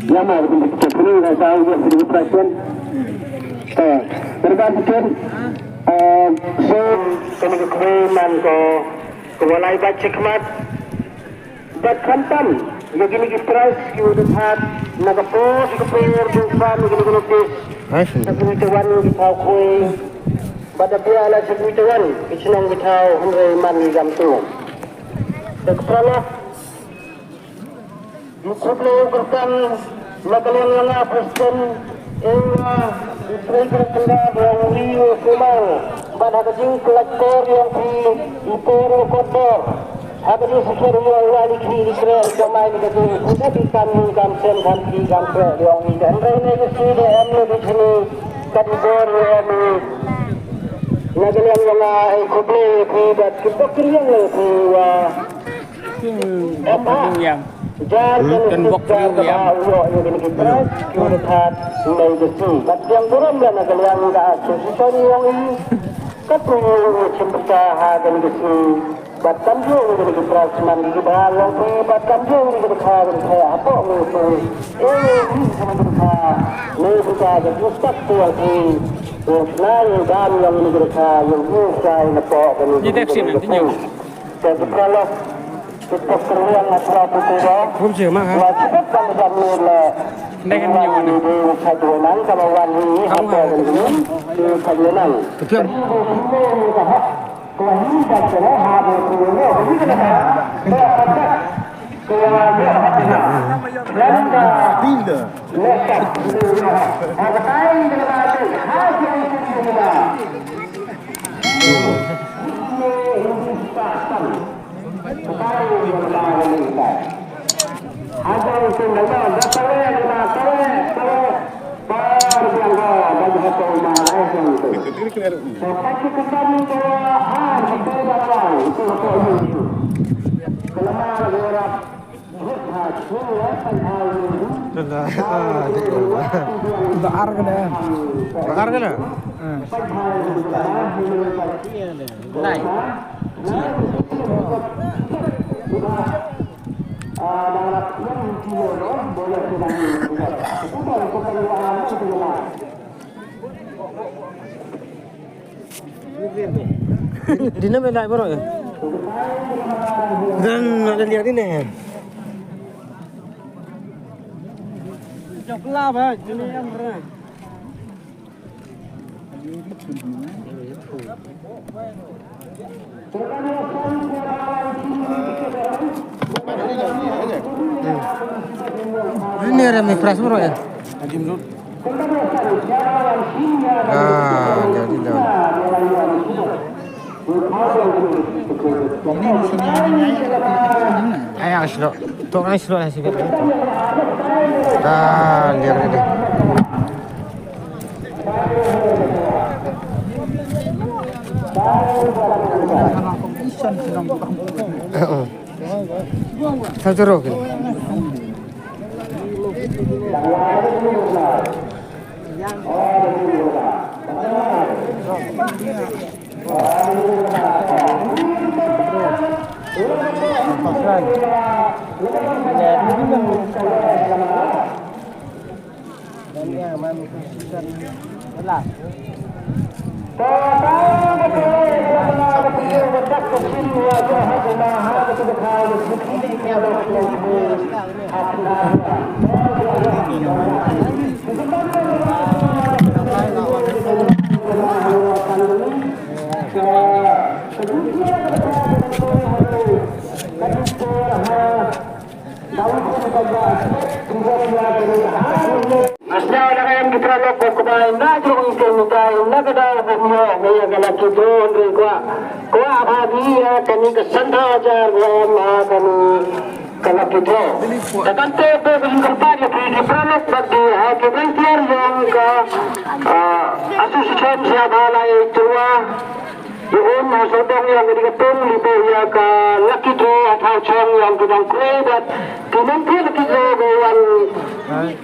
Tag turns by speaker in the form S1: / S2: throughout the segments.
S1: Lama untuk cekuni dan tahu dia sedikit perhatian. Tergantung so kami kemudian kewalai baca kemat dan kantam begini gitras kiudat nagapos kepayar dufan begini notis sebuitawan kita kue pada biala sebuitawan isinong kita hundred man jam tu tekprala mukublo kertan makalian langa presiden Ewa Israel berkendar yang liu kumau pada kejing kolektor yang di Ipero Kotor ada di sekitar yang wali kiri Israel kemain kejing sudah dikami kamsen ganti kamsen yang ini dan rene kesi DM di sini kadibor yang nagalian yang kuble kibat kita kirian wa apa dan bokriu yang ini kita lihat mulai besi. Tapi yang burung dan agak yang enggak sesuatu yang ini ketemu cemberta dan besi. Bahkan juga ini kita seman di bawah yang bahkan juga ini kita kayak apa itu. Ini sama kita. Ini kita jadi ustad tu lagi. Senang dan yang ini kita yang muka yang apa dan ini. Jadi kalau kita kerjaan masyarakat kita, wajib kan sambil dengan di kajian kalau wali apa ini di kajian. Betul. Kalau ini saja habis ini, ini kenapa? Ada usul nama, dapat bagi satu mahal itu. Tapi kembali ke itu dalam itu itu. Kalau mana orang bakar kena.
S2: Di mana nak berok? Dan nak lihat ini. Coklat bah, ini yang berat. Ini ada mikras berok ya? Jadi dah. Ini ayah aslo, tu aslo lah sikit. Dah lihat ini. Saya cerok ini. Asnya orang yang kita lakukan kemarin, nak juga kita nak ada bukti, ni yang kalau kita ni kuah bagi ya kami kesana ajar kami kalau kita. Tapi tu berkembang di produk bagi volunteer yang ke asosiasi siapa lah itu Yun, masodong yang diketong libo ya ka laki draw atau chong yang ginang kredat kinampi laki draw gawan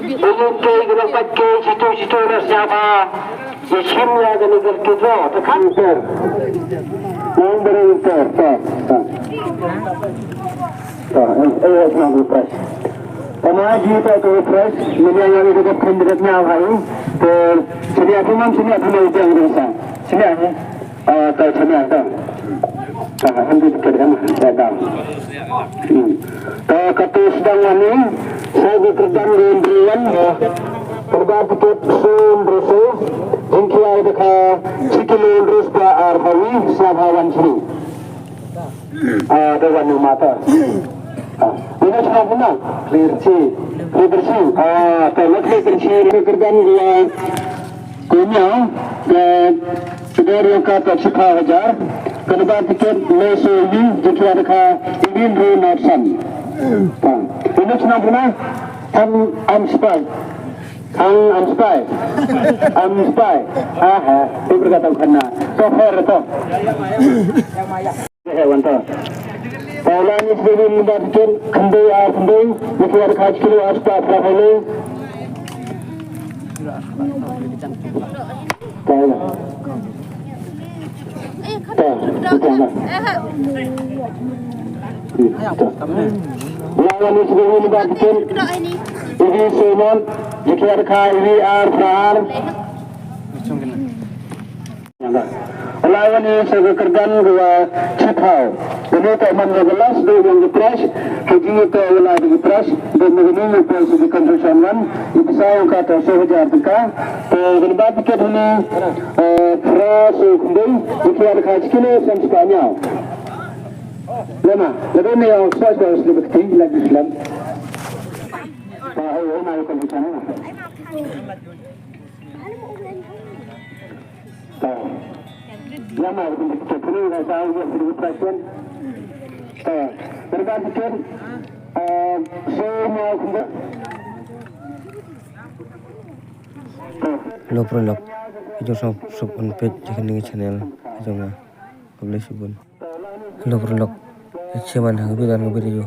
S2: uyun kay ginang pagkay situ na siapa yashim ya ginang laki draw tekan sir yang beri sir ayo nang press Pemaji itu fresh, yang itu kandidatnya hai. Sini aku mam sini aku mau yang rusak. Sini aja. Ke sini ada. Nanti kerja saya tahu. Kata sedang ini, saya bekerja di Indrian. Terdapat tiket sumbersu, jika ada ke sikilun ruspa arhawi sahawan sini. Dewan mata. Ini sudah benar, clear bersih. Kalau bersih kerjaan dia punya dan sudah kata 10,000. Kedua tiket mesuli jika ada ke ingin runarsan. Ini sudah benar, am spy. Itu berkata kena. Software itu. Hewan tu. Kalau ini sebagai mendapatkan kembali, jika ada kaji kilo aspa berapa lawan ini sebagai mendapatkan ini semua jika ada kaji ar lawan ini sebagai kerjaan gua cipau ini tak menjelas dengan depresi haji itu adalah depresi dan begini pun sebagai konsultan itu saya kata sehajar kita kedua tiket ini fresh kembali jika ada kaji kini sampai lama lebih ni yang saya harus lebih tinggi lagi Islam ini aku konsultan lama itu tiket ini saya lebih perhatian tergantung semua
S3: Hello prolog itu sub on page di channel itu na publish pun hello prolog cuman hang bidan video